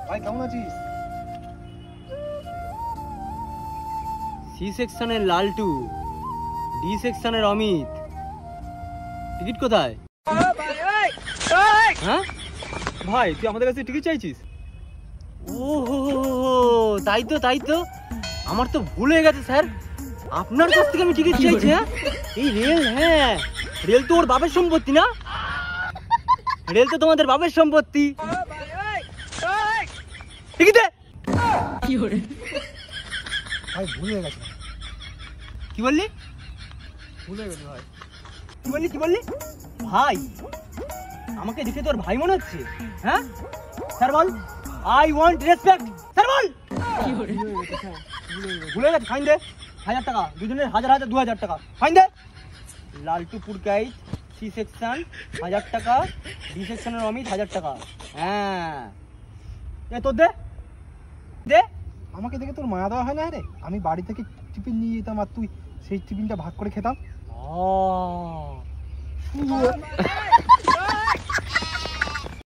ভাই কেমন আছিস? সি সেকশনের লালটু, ডি সেকশনের অমিত। টিকিট কোথায়? হ্যাঁ ভাই তুই আমাদের কাছে টিকিট চাইছিস? ও তাই তো তাই তো, আমার তো ভুল হয়ে গেছে স্যার, আপনার কাছ থেকে আমি টিকিট চাইছি। হ্যাঁ এই রেল, হ্যাঁ রেল তো ওর বাপের সম্পত্তি না? রেল তো তোমাদের বাপের সম্পত্তি। টিকিট দে। ভাই ভুল হয়ে গেছে। কি বললি? ভুল হয়ে গেছে ভাই। কি বললি ভাই? আমাকে দেখে তোর ভাই মনে হচ্ছে? হ্যাঁ স্যার বল, আই ওয়ান্ট রেসপেক্ট। স্যার বল। ভুলে গেছে, ফাইন দে 1000 টাকা, দুজনের 1000 2000 টাকা ফাইন দে। লালটুপুর গাইড সি সেকশন 1000 টাকা, ডি সেকশনের অমিত 1000 টাকা। হ্যাঁ এ তোর দে দে। আমাকে দেখে তোর মায়া দেওয়া হয় না রে? আমি বাড়ি থেকে টিফিন নিয়ে যেতাম আর তুই সেই টিফিনটা ভাগ করে খেতাম। ও